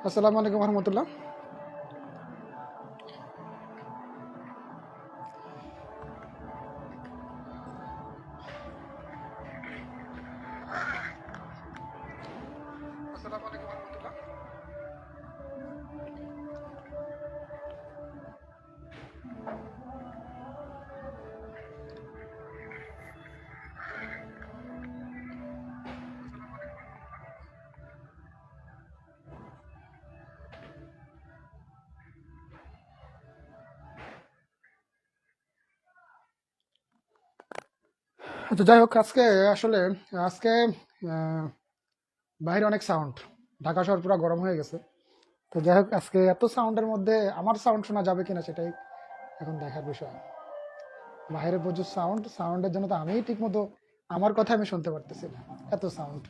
আসসালামু আলাইকুম রহমতুল্লাহ। আচ্ছা, যাই হোক, আজকে বাইরে অনেক সাউন্ড, ঢাকা শহর পুরো গরম হয়ে গেছে। তো যাই হোক, আজকে এত সাউন্ডের মধ্যে আমার সাউন্ড শোনা যাবে কিনা সেটাই এখন দেখার বিষয়। বাইরে প্রচুর সাউন্ডের জন্য তো আমিই ঠিক মতো আমার কথা আমি শুনতে পারতেছি না, এত সাউন্ড।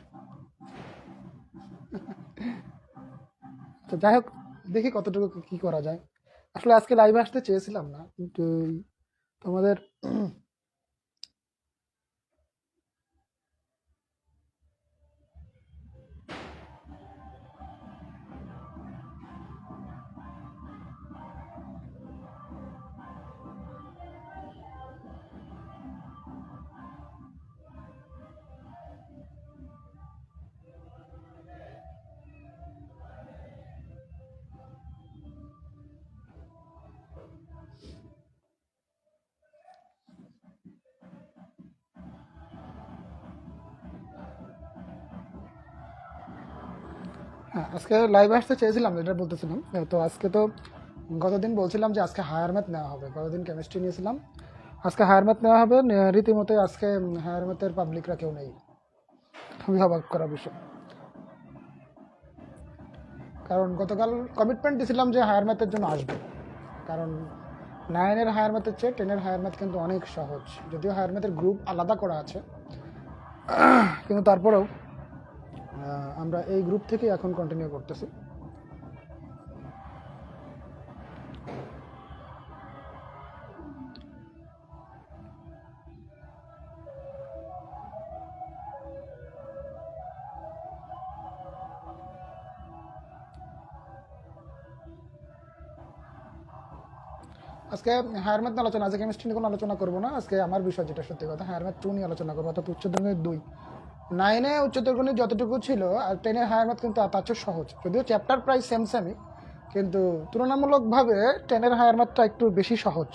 তো যাই হোক, দেখি কতটুকু কি করা যায়। আসলে আজকে লাইভে আসতে চেয়েছিলাম না, কিন্তু তোমাদের হ্যাঁ, আজকে লাইভে আসতে চেয়েছিলাম, যেটা বলতেছিলাম। তো আজকে তো গতদিন বলছিলাম যে আজকে হায়ার ম্যাথ নেওয়া হবে, গতদিন কেমিস্ট্রি নিয়েছিলাম, আজকে হায়ার ম্যাথ নেওয়া হবে। রীতিমতো আজকে হায়ার ম্যাথের পাবলিকরা কেউ নেই, খুবই অবাক করা বিষয়। কারণ গতকাল কমিটমেন্ট দিয়েছিলাম যে হায়ার ম্যাথের জন্য আসবে, কারণ 9-এর হায়ার ম্যাথের চেয়ে 10-এর হায়ার ম্যাথ কিন্তু অনেক সহজ। যদিও হায়ার ম্যাথের গ্রুপ আলাদা করা আছে, কিন্তু তারপরেও আমরা এই গ্রুপ থেকেই এখন কন্টিনিউ করতেছি। আজকে হায়ার ম্যাথ নিয়ে আলোচনা, আজকে কেমিস্ট্রি নিয়ে কোনো আলোচনা করবো না। আজকে আমার বিষয় যেটা সত্যি কথা, হায়ার ম্যাথ 2 নিয়ে আলোচনা করবো, অর্থাৎ উচ্চতর গণিত 2। 9-এ উচ্চতর গণিত যতটুকু ছিল, আর 10-এর হায়ার ম্যাথ কিন্তু তার চেয়ে সহজ। যদিও চ্যাপ্টার প্রায় সেম সেমই, কিন্তু তুলনামূলকভাবে 10-এর হায়ার ম্যাথটা একটু বেশি সহজ।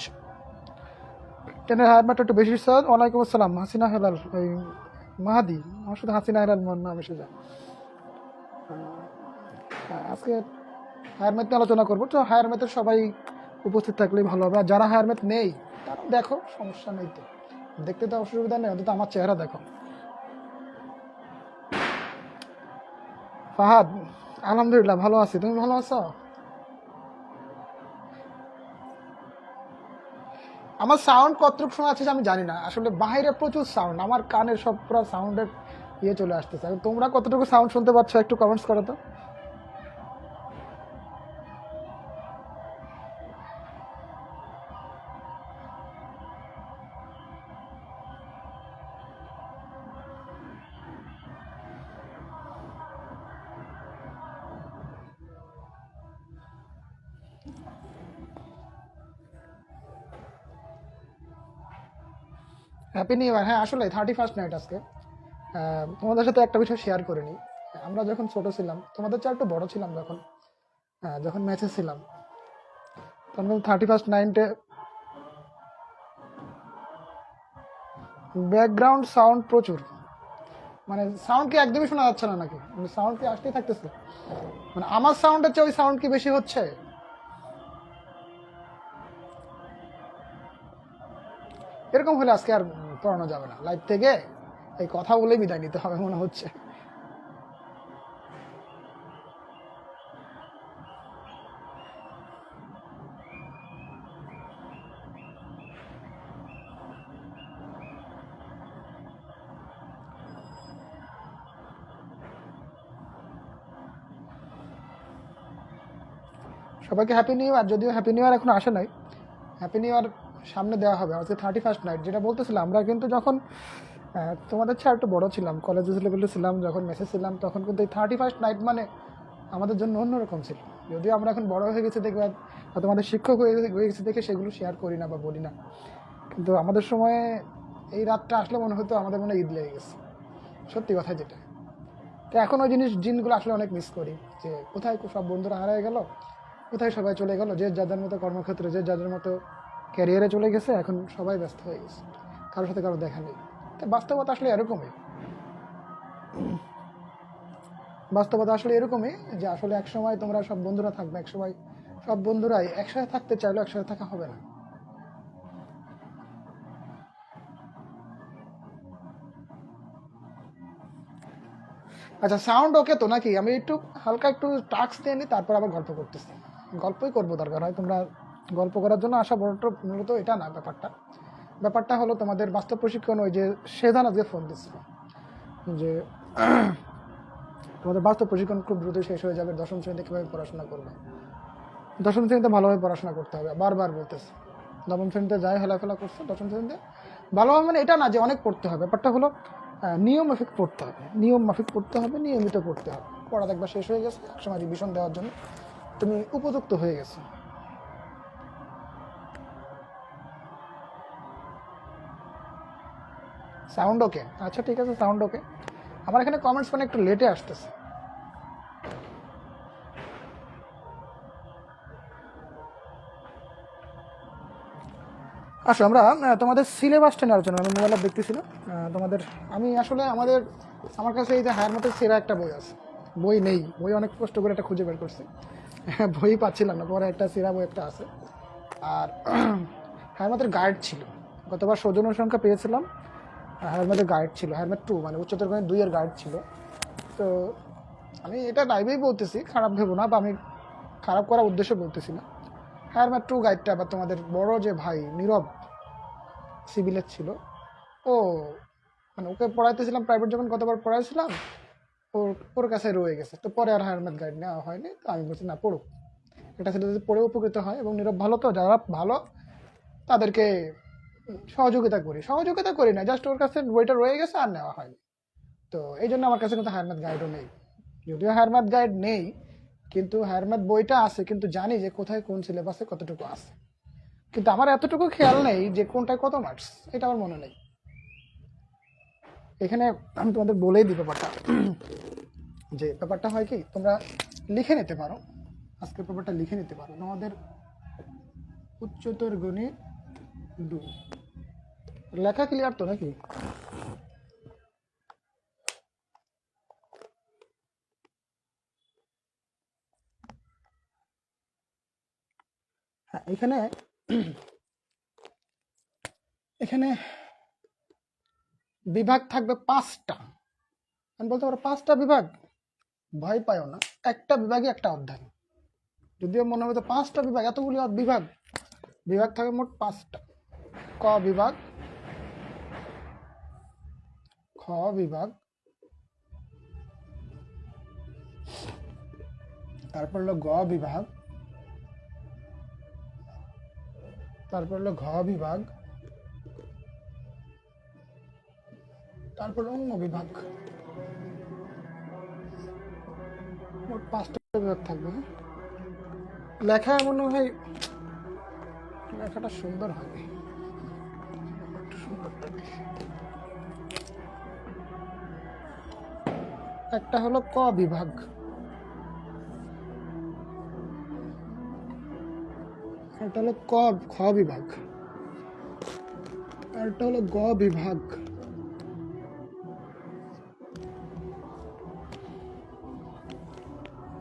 10-এর হায়ার ম্যাথটা একটু বেশি সহজ। ওয়ালাইকুম আসসালাম হাসিনা হেলাল, ওই মাহাদি, আমার শুধু হাসিনা হেলাল মন নাম এসে যায়। আজকে হায়ার ম্যাথ নিয়ে আলোচনা করবো, তো হায়ার ম্যাথের সবাই উপস্থিত থাকলেই ভালো হবে। আর যারা হায়ার ম্যাথ নেই তারা দেখো, সমস্যা নেই, তো দেখতে তো অসুবিধা নেই, অন্তত আমার চেহারা দেখো। ফাহাদ, আলহামদুলিল্লাহ ভালো আছি, তুমি ভালো আছো? আমার সাউন্ড কতটুকু শোনা যাচ্ছে আমি জানি না, আসলে বাইরে প্রচুর সাউন্ড, আমার কানের সব পুরো সাউন্ডের ইয়ে চলে আসতেছে। এখন তোমরা কতটুকু সাউন্ড শুনতে পাচ্ছ একটু কমেন্টস করো তো। Happy new year. হ্যাঁ, আসলে 31st নাইট আজকে। তোমাদের সাথে একটা বিষয় শেয়ার করে নিই। আমরা যখন ছোট ছিলাম, তোমাদের চেয়ে একটু বড় ছিলাম যখন, যখন ম্যাচে ছিলাম, তখন 31st নাইটে ব্যাকগ্রাউন্ড সাউন্ড প্রচুর। মানে সাউন্ড কি একদমই শোনা যাচ্ছে না নাকি? সাউন্ড কি আসতেই থাকতেছে? মানে আমার সাউন্ডের চেয়ে ওই সাউন্ড কি বেশি হচ্ছে? এরকম হলে আজকে আর পড়ানো যাবে না লাইভ থেকে, এই কথা বলেই বিদায় নিতে হবে মনে হচ্ছে। সবাইকে হ্যাপি নিউ ইয়ার। যদিও হ্যাপি নিউ ইয়ার এখন আসে নাই, হ্যাপি নিউ ইয়ার সামনে দেওয়া হবে। আজকে 31st নাইট, যেটা বলতেছিলাম, আমরা কিন্তু যখন তোমাদের চেয়ে একটু বড় ছিলাম, কলেজে লেভেলে ছিলাম, যখন মেসে ছিলাম, তখন কিন্তু এই 31st নাইট মানে আমাদের জন্য অন্যরকম ছিল। যদিও আমরা এখন বড় হয়ে গেছি দেখবে, বা তোমাদের শিক্ষক হয়ে গেছে দেখে সেগুলো শেয়ার করি না বা বলি না, কিন্তু আমাদের সময়ে এই রাতটা আসলে মনে হতো আমাদের মনে ঈদ লেগে গেছে, সত্যি কথা যেটা। তো এখন ওই জিনগুলো আসলে অনেক মিস করি, যে কোথায় সব বন্ধুরা হারিয়ে গেল, কোথায় সবাই চলে গেল, যে যাদের মতো কর্মক্ষেত্রে, যে যাদের মতো ক্যারিয়ারে চলে গেছে, এখন সবাই ব্যস্ত হয়ে গেছে, কারোর সাথে কারো দেখা নেই। তো বাস্তবতা আসলে এরকমই, বাস্তবতা আসলে এরকমই, যে আসলে একসময় তোমরা সব বন্ধুরা থাকবে, একসময় সব বন্ধুরাই একসাথে থাকতে চাইলেও একসাথে থাকা হবে না। আচ্ছা, সাউন্ড ওকে তো নাকি? আমি একটু হালকা একটু টাস্ক দিয়ে নিই, তারপর আবার গল্প করতেছি। গল্পই করবো, দরকার হয় তোমরা গল্প করার জন্য আসা, বড়টা মূলত এটা না ব্যাপারটা। ব্যাপারটা হলো তোমাদের বাস্তব প্রশিক্ষণ, ওই যে সেধান আজকে ফোন দিচ্ছিল যে তোমাদের বাস্তব প্রশিক্ষণ খুব দ্রুত শেষ হয়ে যাবে, দশম শ্রেণীতে কীভাবে পড়াশোনা করবে, দশম শ্রেণীতে ভালোভাবে পড়াশোনা করতে হবে, বারবার বলতেছে। নবম শ্রেণীতে যাই হেলাফেলা করছে, দশম শ্রেণীতে ভালোভাবে, মানে এটা না যে অনেক পড়তে হবে, ব্যাপারটা হলো নিয়ম মাফিক পড়তে হবে, নিয়ম মাফিক পড়তে হবে, নিয়মিত পড়তে হবে। পড়া একবার শেষ হয়ে গেছে, একসময় রিভিশন দেওয়ার জন্য তুমি উপযুক্ত হয়ে গেছো। সাউন্ড ওকে? আচ্ছা ঠিক আছে, সাউন্ড ওকে। আমার এখানে কমেন্টস মানে একটু লেটে আসতেছে। আসো আমরা তোমাদের সিলেবাসটা নেওয়ার জন্য আমি মোবাইলে দেখতেছিলাম তোমাদের, আমি আসলে আমার কাছে এই যে হায়ার ম্যাথের সেরা একটা বই আছে, বই নেই, বই অনেক কষ্ট করে একটা খুঁজে বের করছি, বই পাচ্ছিলাম না, পরে একটা সেরা বই একটা আছে। আর হায়ার ম্যাথের গাইড ছিল, গতবার সৌজন্য সংখ্যা পেয়েছিলাম, হায়ার ম্যাথের গাইড ছিল, হায়ার ম্যাথ 2 মানে উচ্চতর গণিত 2 এর গাইড ছিল। তো আমি এটা লাইভেই বলতেছি, খারাপ ভেবো না, বা আমি খারাপ করার উদ্দেশ্যে বলতেছি না। হায়ার ম্যাথ 2 গাইডটা বা তোমাদের বড় যে ভাই নীরব সিভিলের ছিল, ও মানে ওকে পড়াইতেছিলাম প্রাইভেট, যখন কতবার পড়াইছিলাম ওর কাছে রয়ে গেছে। তো পরে আর হায়ার ম্যাথ গাইড নেওয়া হয়নি, তো আমি বলছি না পড়ুক, এটা ছেলে যদি পড়ে উপকৃত হয়, এবং নীরব ভালো, তো যারা ভালো তাদেরকে সহযোগিতা করি না, জাস্ট ওর কাছে বইটা রয়ে গেছে আর নেওয়া হয়নি। তো এই জন্য আমার কাছে কিন্তু হায়ার ম্যাথ গাইডও নেই, যদিও হায়ার ম্যাথ গাইড নেই, কিন্তু হায়ার ম্যাথ বইটা আছে, কিন্তু জানি যে কোথায় কোন সিলেবাসে কতটুকু আছে, কিন্তু আমার এতটুকু খেয়াল নেই যে কোনটায় কত মার্কস, এটা আমার মনে নেই। এখানে আমি তোমাদের বলেই দিই ব্যাপারটা, যে ব্যাপারটা হয় কি, তোমরা লিখে নিতে পারো, আজকের ব্যাপারটা লিখে নিতে পারো, তোমাদের উচ্চতর গণিত 2 লেখা ক্লিয়ার তো নাকি? হ্যাঁ, এখানে বিভাগ থাকবে 5টা। আমি বলতে পারো 5টা বিভাগ, ভয় পাইও না, একটা বিভাগে একটা অধ্যায়, যদিও মনে হবে তো 5টা বিভাগ, এতগুলি বিভাগ, বিভাগ থাকবে মোট 5টা। ক বিভাগ, খ বিভাগ, তারপর হলো গ বিভাগ, তারপর হলো ঘ বিভাগ, তারপর অন্য বিভাগ, মোট 5টা বিভাগ থাকবে। লেখা মনে হয় লেখাটা সুন্দর হবে, একটা হলো ক বিভাগ, একটা হলো খ বিভাগ, একটা হলো গ বিভাগ,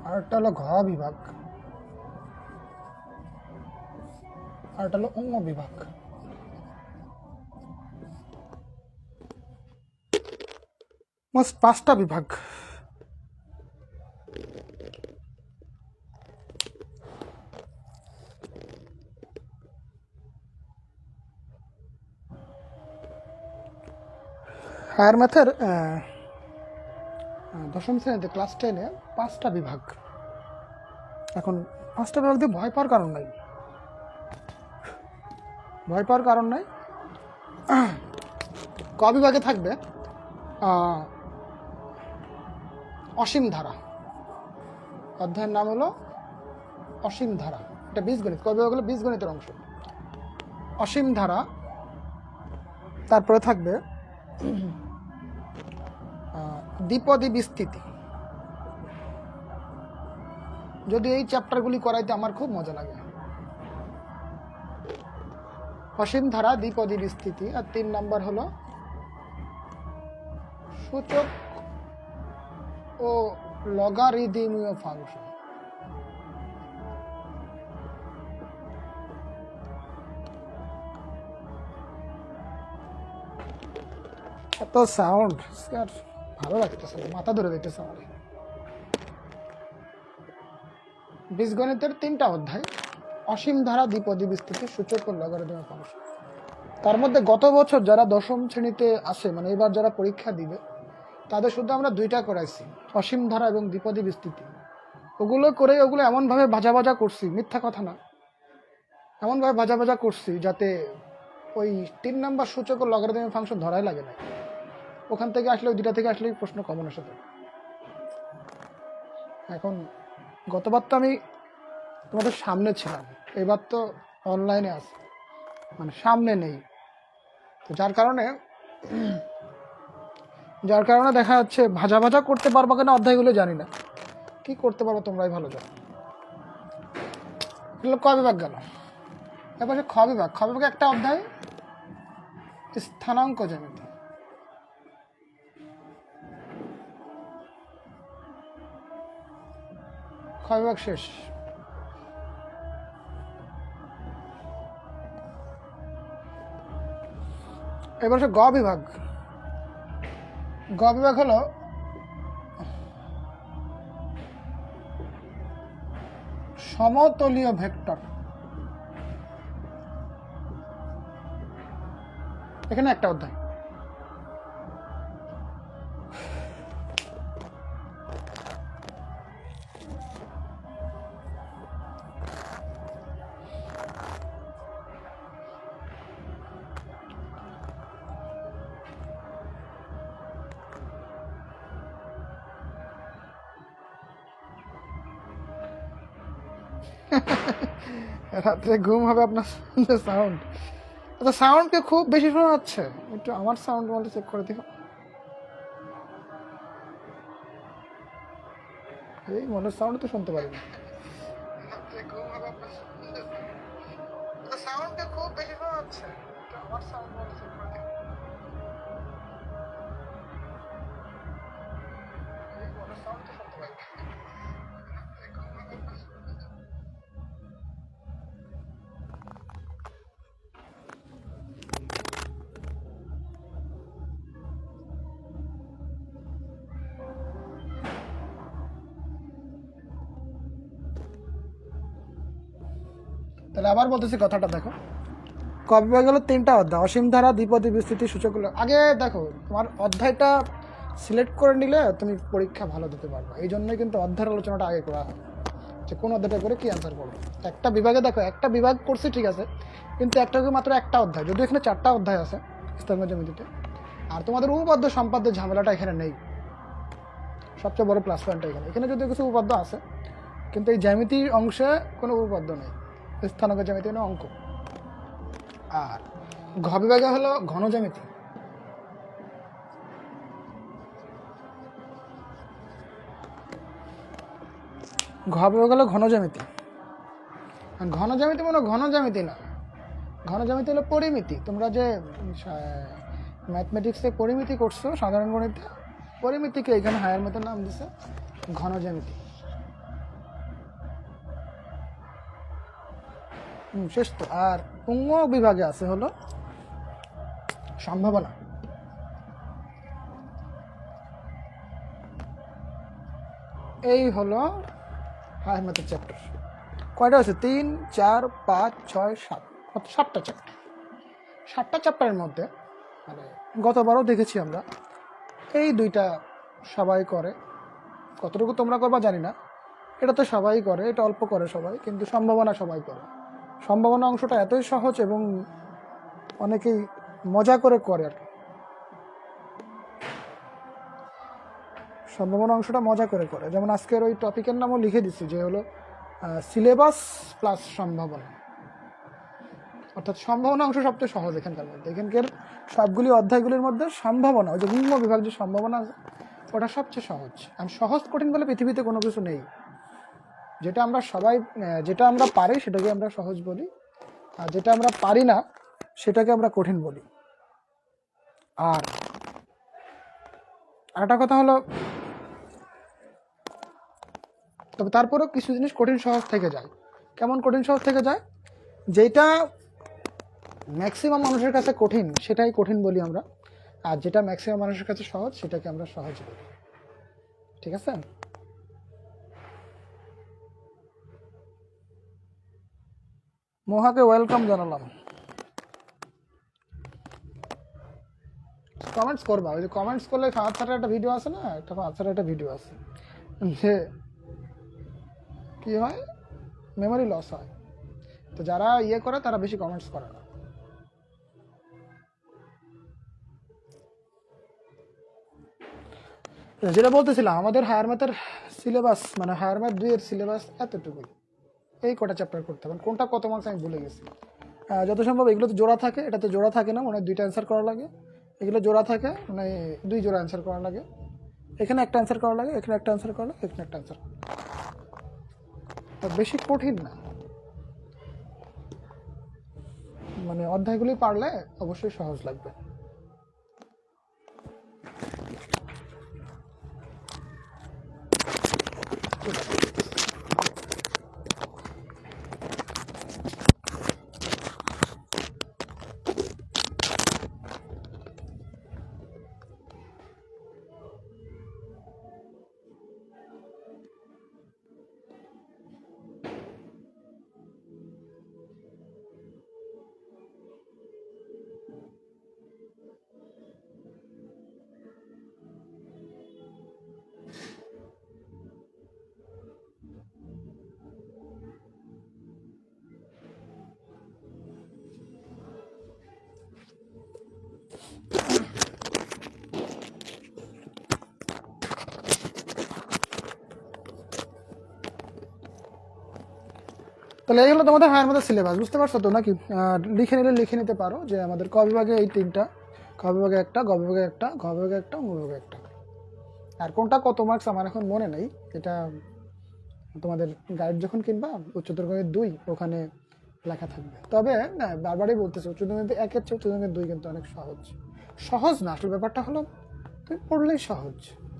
আর একটা হলো ঘ বিভাগ, আর একটা হলো অঙ্গ বিভাগ। মোট 5টা বিভাগ। হায়ার ম্যাথের দশম শ্রেণীতে ক্লাস 10-এ 5টা বিভাগ। এখন 5টা বিভাগ দিয়ে ভয় পাওয়ার কারণ নাই, ভয় পাওয়ার কারণ নাই। ক বিভাগে থাকবে অসীম ধারা, অধ্যায়ের নাম হলো অসীম ধারা, এটা বীজগণিত, ক বিভাগ হলো বীজগণিতের অংশ, অসীম ধারা। তারপরে থাকবে দ্বিপদী বিস্তৃতি, যদি এই চ্যাপ্টারগুলি করাইতে আমার খুব মজা লাগে। অসীম ধারা, দ্বিপদী বিস্তৃতি, আর 3 নাম্বার হলো সূচক ও লগারিদমীয় ফাংশন। এত সাউন্ড ভালো লাগতেছে, মাথা ধরে দিতেছে আমার। বীজগণিতের 3টা অধ্যায়, অসীম ধারা, দ্বিপদী বিস্তৃতি, সূচক ও লগারিদমীয় ফাংশন। তার মধ্যে গত বছর যারা দশম শ্রেণীতে আসে, মানে এবার যারা পরীক্ষা দিবে, তাদের শুধু আমরা 2টা করাইছি, অসীম ধারা এবং দ্বিপদী বিস্তৃতি। ওগুলো করে ওগুলো এমনভাবে ভাজা ভাজা করছি, মিথ্যা কথা না, এমনভাবে ভাজা ভাজা করছি যাতে ওই 3 নাম্বার সূচক ও লগারিদমিক ফাংশন ধরাই লাগে না। ওখান থেকে আসলে ওই 2টা থেকে আসলেই প্রশ্ন কমন আসে। এখন গতবার তো আমি তোমাদের সামনে ছিলাম, এবার তো অনলাইনে আছে, মানে সামনে নেই। তো যার কারণে দেখা যাচ্ছে ভাজা ভাজা করতে পারবো কিনা অধ্যায়গুলো জানি না, কি করতে পারবো তোমরাই ভালো জানো। ক বিভাগ গেল, এবার খ বিভাগে একটা অধ্যায় স্থানাঙ্ক জ্যামিতি। খ বিভাগ শেষ। এবার গ বিভাগ। গ বিভাগ হলো সমতলীয় ভেক্টর। এখানে একটা অধ্যায়। রাত্রে ঘুম হবে আপনার সাউন্ড? আচ্ছা, সাউন্ডকে খুব বেশি শোনা যাচ্ছে, একটু আমার সাউন্ড বলতে চেক করে দিও। এই মনের সাউন্ড তো শুনতে পারি না। সাউন্ডকে খুব বেশি শোনা যাচ্ছে, একটু আমার সাউন্ড বলতে চেক করে দিও। এই মনের সাউন্ড তো শুনতে পারি না। তাহলে আবার বলতেছি কথাটা দেখো। ক বিভাগ হলো 3টা অধ্যায়, অসীম ধারা, দ্বিপদী বিস্তৃতি, সূচকগুলো। আগে দেখো, তোমার অধ্যায়টা সিলেক্ট করে নিলে তুমি পরীক্ষা ভালো দিতে পারবে। এই জন্যই কিন্তু অধ্যায়ের আলোচনাটা আগে করা হয়, যে কোন অধ্যায়টা করে কি অ্যান্সার করবো। একটা বিভাগে দেখো, একটা বিভাগ করছি ঠিক আছে, কিন্তু মাত্র একটা অধ্যায়, যদিও এখানে 4টা অধ্যায় আছে স্থানাঙ্ক জ্যামিতিতে। আর তোমাদের উপপাদ্য সম্পাদ্যের ঝামেলাটা এখানে নেই, সবচেয়ে বড় প্লাস পয়েন্টটা এখানে। এখানে যদিও কিছু উপপাদ্য আছে, কিন্তু এই জ্যামিতির অংশে কোনো উপপাদ্য নেই, স্থানাঙ্ক জ্যামিতি মানে অঙ্ক। আর ঘ বিভাগে হলো ঘন জ্যামিতি। ঘ বিভাগ হলো ঘন জ্যামিতি। ঘন জ্যামিতি মানে ঘন জ্যামিতি না, ঘন জ্যামিতি হলো পরিমিতি। তোমরা যে ম্যাথমেটিক্সে পরিমিতি করছো, সাধারণ গণিতে পরিমিতিকে এখানে হায়ার মতো নাম দিছে ঘন জ্যামিতি। শেষ তো। আর পুঙ্গ বিভাগে আছে হলো সম্ভাবনা। এই হলো হায়ার ম্যাথের চ্যাপ্টার। কয়টা আছে? 3, 4, 5, 6, 7, 7টা চ্যাপ্টার। 7টা চ্যাপ্টারের মধ্যে মানে গতবারও দেখেছি আমরা, এই 2টা সবাই করে। কতটুকু তোমরা করবা জানি না, এটা তো সবাই করে, এটা অল্প করে সবাই, কিন্তু সম্ভাবনা সবাই করে। সম্ভাবনা অংশটা এতই সহজ এবং অনেকেই মজা করে করে আর কি। সম্ভাবনা অংশটা মজা করে করে, যেমন আজকের ওই টপিকের নামও লিখে দিচ্ছি, যে হলো সিলেবাস প্লাস সম্ভাবনা। অর্থাৎ সম্ভাবনা অংশ সবচেয়ে সহজ এখানকার মধ্যে। এখানকার সবগুলি অধ্যায়গুলির মধ্যে সম্ভাবনা, ওই যে গুণ্য বিভাগ যে সম্ভাবনা আছে, ওটা সবচেয়ে সহজ। আর সহজ কঠিন বলে পৃথিবীতে কোনো কিছু নেই। যেটা আমরা পারি সেটাকে আমরা সহজ বলি, আর যেটা আমরা পারি না সেটাকে আমরা কঠিন বলি। আর একটা কথা হলো, তবে তারপরেও কিছু জিনিস কঠিন সহজ থেকে যায়। কেমন কঠিন সহজ থেকে যায়? যেটা ম্যাক্সিমাম মানুষের কাছে কঠিন সেটাই কঠিন বলি আমরা, আর যেটা ম্যাক্সিমাম মানুষের কাছে সহজ সেটাকে আমরা সহজ বলি। ঠিক আছে? মোহাকে ওয়েলকাম জানালাম। কমেন্টস করবা, ওই যে কমেন্টস করলে ফাহাদ স্যারের একটা ভিডিও আছে না, একটা ফাহাদ স্যারের একটা ভিডিও আছে যে কী হয়, মেমোরি লস হয়। তো যারা ইয়ে করে তারা বেশি কমেন্টস করে না। যেটা বলতেছিলাম, আমাদের হায়ার ম্যাথের সিলেবাস মানে হায়ার ম্যাথ 2 এর সিলেবাস এতটুকুই, এই কটা চ্যাপ্টার করতে হবে। কোনটা কত মার্কস আমি ভুলে গেছি। যত সম্ভব এগুলোতে জোড়া থাকে, এটাতে জোড়া থাকে না, মানে 2টা অ্যান্সার করা লাগে। এগুলো জোড়া থাকে, মানে 2 জোড়া অ্যান্সার করা লাগে। এখানে একটা অ্যান্সার করা লাগে, এখানে একটা অ্যান্সার করা লাগে, এখানে একটা অ্যান্সার। বেশি কঠিন না, মানে অধ্যায়গুলি পারলে অবশ্যই সহজ লাগবে। তাহলে এই হলো তোমাদের হায়ার মধ্যে সিলেবাস, বুঝতে পারছো তো নাকি? লিখে নিলে লিখে নিতে পারো যে আমাদের ক বিভাগে এই 3টা, খ বিভাগে একটা, গ বিভাগে একটা, ঘ বিভাগে একটা, ঙ বিভাগে একটা। আর কোনটা কত মার্কস আমার এখন মনে নেই, এটা তোমাদের গাইড যখন কিনবা উচ্চতর গণিত 2 ওখানে লেখা থাকবে। তবে না, বারবারই বলতেছে উচ্চতর গণিত 1-এর চেয়ে উচ্চতর গণিত 2 কিন্তু অনেক সহজ। সহজ না, আসলে ব্যাপারটা হলো তুমি পড়লেই সহজ।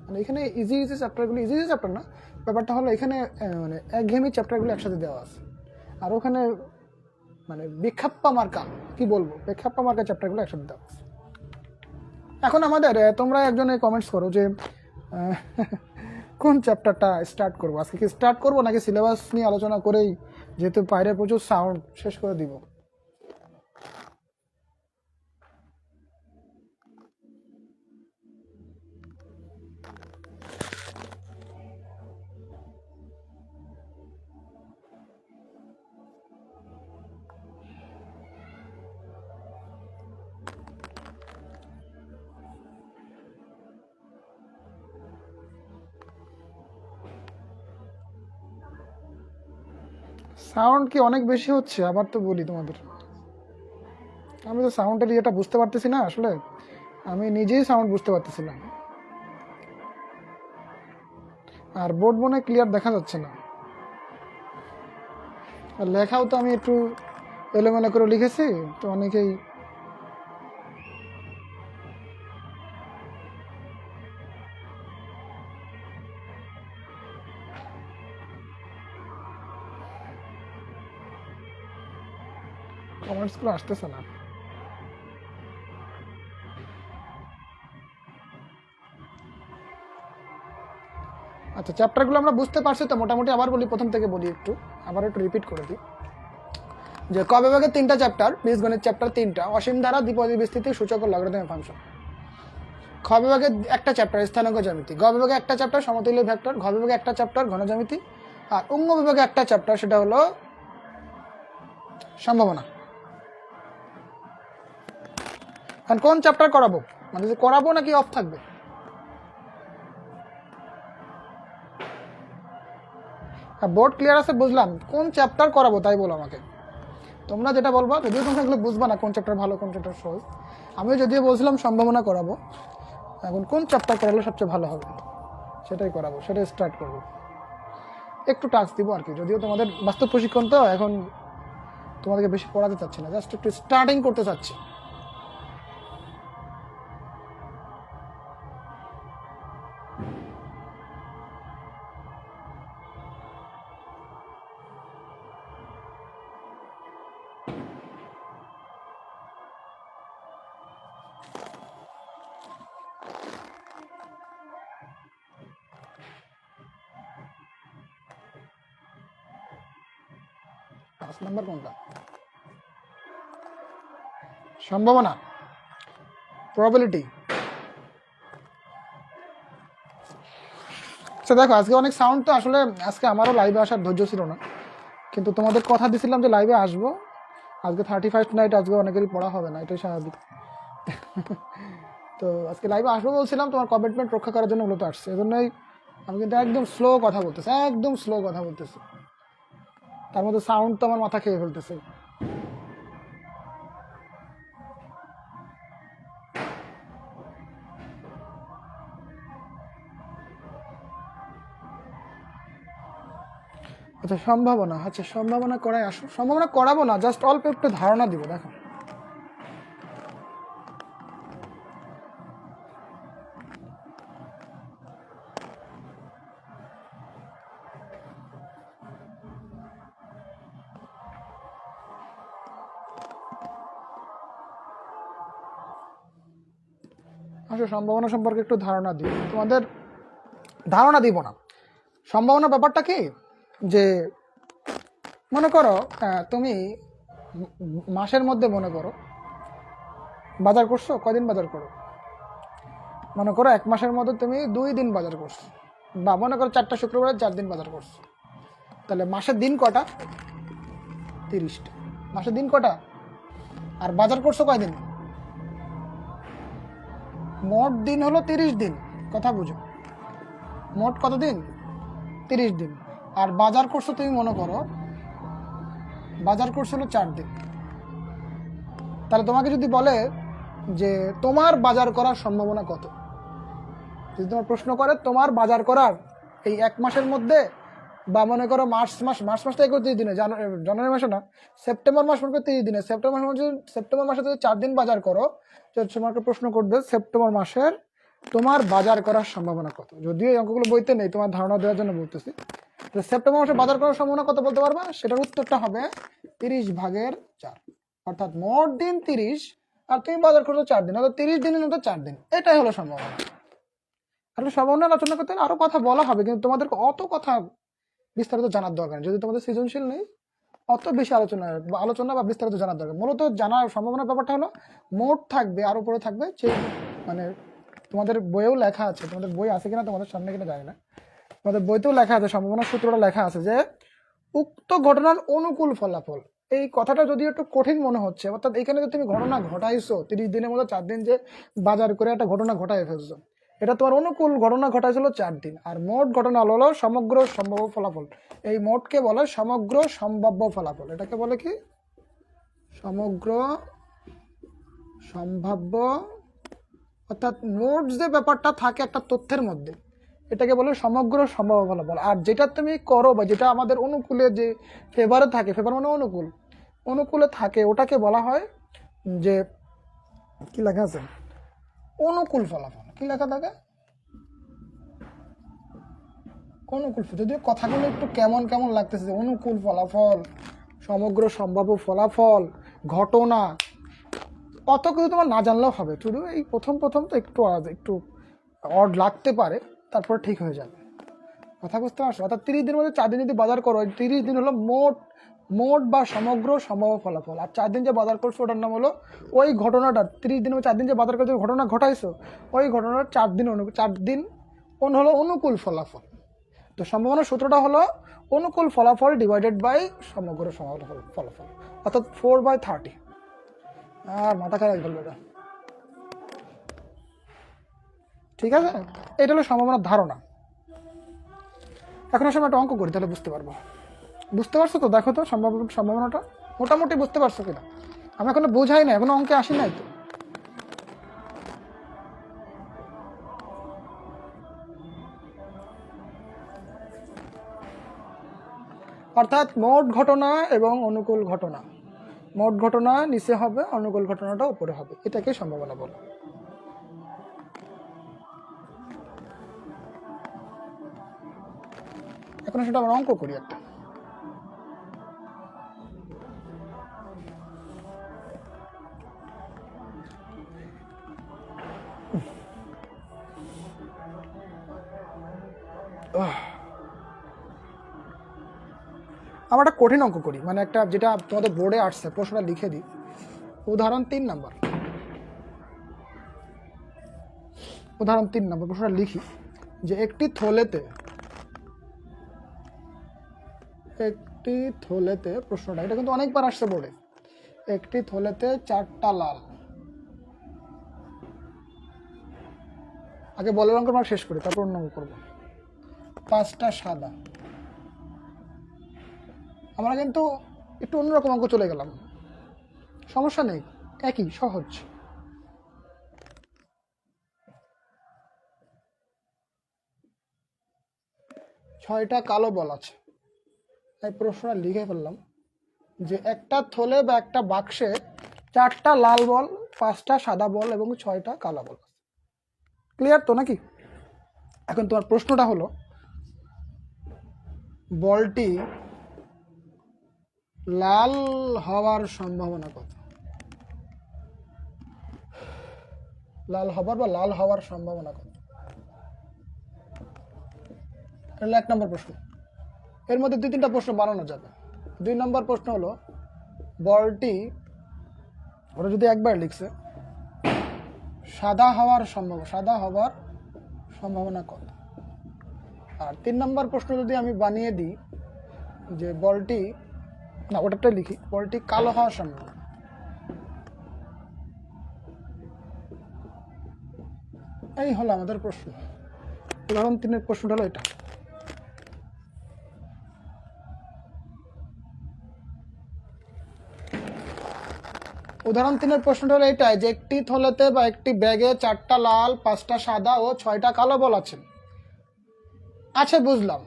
মানে এখানে ইজি ইজি চ্যাপ্টারগুলো, ইজি ইজি চ্যাপ্টার না, ব্যাপারটা হলো এখানে মানে একঘেয়েমি চ্যাপ্টারগুলো একসাথে দেওয়া আছে। আর ওখানে মানে বেখাপ্পা মার্কা, কি বলবো, বেখাপ্পা মার্কা চ্যাপ্টারগুলো একসাথে দেওয়া আছে। এখন আমাদের তোমরা একজনে কমেন্টস করো যে কোন চ্যাপ্টারটা স্টার্ট করবো আজকে, কি স্টার্ট করবো নাকি সিলেবাস নিয়ে আলোচনা করেই, যেহেতু বাইরে প্রচুর সাউন্ড, শেষ করে দিব? সাউন্ড কি অনেক বেশি হচ্ছে? আবার তো বলি তোমাদের, আমি তো সাউন্ডের ইয়েটা বুঝতে পারতেছি না আসলে, আমি নিজেই সাউন্ড বুঝতে পারতেছি না। আর বোর্ড মনে হয় ক্লিয়ার দেখা যাচ্ছে না, আর লেখাও তো আমি একটু এলোমেলো করে লিখেছি, তো অনেকেই কমেন্টসগুলো আসতেছে না। আচ্ছা, চ্যাপ্টারগুলো আমরা বুঝতে পারছি তো মোটামুটি। আবার বলি, প্রথম থেকে বলি, আবার একটু রিপিট করে দিই যে ক বিভাগের 3টা চ্যাপ্টার, বীজগণিত চ্যাপ্টার 3টা, অসীম ধারা, দ্বিপদী বিস্তৃতি, সূচক ও লগারিদমিক ফাংশন। খ বিভাগের একটা চ্যাপ্টার স্থানাঙ্ক জ্যামিতি, গ বিভাগে একটা চ্যাপ্টার সমতুল্য ভেক্টর, ঘ বিভাগে একটা চ্যাপ্টার ঘন জ্যামিতি, আর অঙ্গ বিভাগে একটা চ্যাপ্টার, সেটা হলো সম্ভাবনা। এখন কোন চ্যাপ্টার করাবো, মানে যে করাবো নাকি অফ থাকবে? বোর্ড ক্লিয়ার আছে, বুঝলাম, কোন চ্যাপ্টার করাবো তাই বলো আমাকে। তোমরা যেটা বলবা, যদিও তোমরা এগুলো বুঝবা না কোন চ্যাপ্টার ভালো কোন চ্যাপ্টার সহজ। আমিও যদিও বলছিলাম সম্ভাবনা করাবো, এখন কোন চ্যাপ্টার করালে সবচেয়ে ভালো হবে সেটাই করাবো, সেটাই স্টার্ট করবো। একটু টাস্ক দিব আর কি, যদিও তোমাদের বাস্তব প্রশিক্ষণ তো এখন তোমাদেরকে বেশি পড়াতে চাচ্ছি না, জাস্ট একটু স্টার্টিং করতে চাচ্ছি। পাঁচ নাম্বার কোনটা? সম্ভাবনা। প্রবাবিলিটি। আচ্ছা দেখো, আজকে অনেক সাউন্ড, তো আসলে আজকে আমারও লাইভে আসার ধৈর্য ছিল না, কিন্তু তোমাদের কথা দিছিলাম যে লাইভে আসবো। আজকে 31st নাইট, আজকে অনেকেরই পড়া হবে না, এটাই স্বাভাবিক। তো আজকে লাইভে আসবো বলছিলাম, তোমার কমিটমেন্ট রক্ষা করার জন্য মূলত আসছে। এজন্যই আমি কিন্তু একদম স্লো কথা বলতেছি, একদম স্লো কথা বলতেছি, তার মধ্যে সাউন্ড তো আমার মাথা খেয়ে ফেলতেছে। আচ্ছা সম্ভাবনা, আচ্ছা সম্ভাবনা করাই আসো। সম্ভাবনা করাবো না, জাস্ট অল্প একটু ধারণা দিব। দেখো আসো, সম্ভাবনা সম্পর্কে একটু ধারণা দিই তোমাদের। ধারণা দিব না, সম্ভাবনা ব্যাপারটা কি, যে মনে করো তুমি মাসের মধ্যে মনে করো বাজার করছো, কয়দিন বাজার করো? মনে করো 1 মাসের মধ্যে তুমি 2 দিন বাজার করছো, বা মনে করো 4টা শুক্রবারে 4 দিন বাজার করছো, তাহলে মাসের দিন কটা? 30টা। মাসের দিন কটা? আর বাজার করছো কয়দিন? মোট দিন হলো 30 দিন, কথা বুঝো। মোট কত দিন? 30 দিন। আর বাজার করছো তুমি মনে করো, বাজার করছো হলো 4 দিন। তাহলে তোমাকে যদি বলে যে তোমার বাজার করার সম্ভাবনা কত, যদি তোমার প্রশ্ন করে তোমার বাজার করার এই 1 মাসের মধ্যে, বা মনে করো মার্চ মাসটা 31 দিনে, জানুয়ারি মাসে না, সেপ্টেম্বর মাস মনে করো 30 দিনে, সেপ্টেম্বর মাসে যদি 4 দিন বাজার করো, তো তোমাকে প্রশ্ন করবে সেপ্টেম্বর মাসের তোমার বাজার করার সম্ভাবনা কত। যদিও এই অঙ্কগুলো বইতে নেই, তোমার ধারণা দেওয়ার জন্য বলতেছি। সেপ্টেম্বর মাসে বাজার করার সম্ভাবনা কত বলতে পারবা? সেটার উত্তরটা হবে 30/4, অর্থাৎ মোট দিন 30 আর তুমি বাজার করছো 4 দিন, অর্থাৎ 30 দিনের মধ্যে 4 দিন। এটাই হলো সম্ভাবনা। আসলে সম্ভাবনা আলোচনা করতে আরো কথা বলা হবে, কিন্তু তোমাদেরকে অত কথা বিস্তারিত জানার দরকার নেই। যদি তোমাদের সৃজনশীল নেই, অত বেশি আলোচনা বা বিস্তারিত জানার দরকার। মূলত জানার সম্ভাবনার ব্যাপারটা হলো মোট থাকবে, আর উপরে থাকবে যে, মানে তোমাদের বইয়েও লেখা আছে, তোমাদের বই আছে কিনা তোমাদের সামনে কিনা জানি না, তোমাদের বইতেও লেখা আছে, সম্ভাবনার সূত্রটা লেখা আছে যে উক্ত ঘটনার অনুকূল ফলাফল। এই কথাটা যদি একটু কঠিন মনে হচ্ছে, অর্থাৎ এখানে যে তুমি ঘটনা ঘটাইছো, 30 দিনের মধ্যে 4 দিন যে বাজার করে একটা ঘটনা ঘটাই ফেলছো, এটা তোমার অনুকূল ঘটনা ঘটাইছিল 4 দিন। আর মোট ঘটনা হলো সমগ্র সম্ভাব্য ফলাফল। এই মোটকে বলে সমগ্র সম্ভাব্য ফলাফল। এটাকে বলে কি? সমগ্র সম্ভাব্য, অর্থাৎ মোট যে ব্যাপারটা থাকে একটা তথ্যের মধ্যে, এটাকে বলে সমগ্র সম্ভাব্য ফলাফল। আর যেটা তুমি করো বা যেটা আমাদের অনুকূলে, যে ফেভারে থাকে, ফেভার মানে অনুকূলে থাকে, ওটাকে বলা হয় যে, কি লেখা আছে? অনুকূল ফলাফল। কি লেখা থাকে? অনুকূল। যদিও কথাগুলো একটু কেমন কেমন লাগতেছে, অনুকূল ফলাফল, সমগ্র সম্ভাব্য ফলাফল, ঘটনা, অত কিছু তোমার না জানলেও হবে। শুধু এই প্রথম তো একটু অড লাগতে পারে, তারপর ঠিক হয়ে যাবে। কথা বুঝতে পারছো? অর্থাৎ 30 দিনের মধ্যে 4 দিন যদি বাজার করো, 30 দিন হলো মোট বা সমগ্র সম্ভাব্য ফলাফল। আর 4 দিন যে বাজার করছো, ওটার নাম হলো ওই ঘটনাটা। 30 দিনের 4 দিন যে বাজার করে ঘটনা ঘটাইছো, ওই ঘটনার 4 দিন হলো অনুকূল ফলাফল। তো সম্ভাবনার সূত্রটা হলো অনুকূল ফলাফল ডিভাইডেড বাই সমগ্র ফলাফল, অর্থাৎ 4/30। আর মাথা খারাপ করলো এটা। ঠিক আছে, এটা হলো সম্ভাবনার ধারণা। এখন আসলে একটা অঙ্ক করি, তাহলে বুঝতে পারবো। বুঝতে পারছো তো? দেখো তো সম্ভাবনাটা মোটামুটি বুঝতে পারছো কিনা। আমি এখনো বোঝাই না, এখনো অঙ্কে আসি নাই তো। অর্থাৎ মোট ঘটনা এবং অনুকূল ঘটনা, মোট ঘটনা নিচে হবে, অনুকূল ঘটনাটা উপরে হবে, এটাকে সম্ভাবনা বলে। এখন সেটা আমরা অঙ্ক করি একটা। আমরা একটা কঠিন অঙ্ক করি, মানে একটা যেটা তোমাদের বোর্ডে আসছে, প্রশ্নটা লিখে দিই। উদাহরণ 3 নাম্বার। উদাহরণ 3 নম্বর প্রশ্নটা লিখি যে একটি থলেতে প্রশ্নটা এটা কিন্তু অনেকবার আসছে বোর্ডে। একটি থলেতে 4টা লাল, আগে বলের অঙ্ক আমরা শেষ করি তারপর অন্য অঙ্ক করবো। 5টা সাদা। আমরা কিন্তু একটু অন্যরকম অঙ্ক চলে গেলাম, সমস্যা নেই, একই সহজ। ছয়টা কালো বল আছে, তাই প্রশ্নটা লিখে ফেললাম যে একটা থলে বা একটা বাক্সে 4টা লাল বল, 5টা সাদা বল এবং 6টা কালো বল। ক্লিয়ার তো নাকি? এখন তোমার প্রশ্নটা হলো বলটি লাল হওয়ার সম্ভাবনা কত? লাল হওয়ার সম্ভাবনা কত? এটা 1 নম্বর প্রশ্ন। এর মধ্যে 2-3টা প্রশ্ন বানানো যাবে। 2 নম্বর প্রশ্ন হলো বলটি, ওরা যদি একবার লিখছে সাদা হওয়ার সম্ভাবনা কত? আর 3 নম্বর প্রশ্ন যদি আমি বানিয়ে দিই যে বলটি, না ওটাটাই লিখি, বলটি কালো হওয়ার সম্ভাবনা। এই হলো আমাদের প্রশ্ন। উদাহরণ 3-এর প্রশ্নটা হলো এটা। উদাহরণ 3-এর প্রশ্নটা হলো এটাই যে একটি থলেতে বা একটি ব্যাগে 4টা লাল, 5টা সাদা ও 6টা কালো বল আছে বুঝলাম।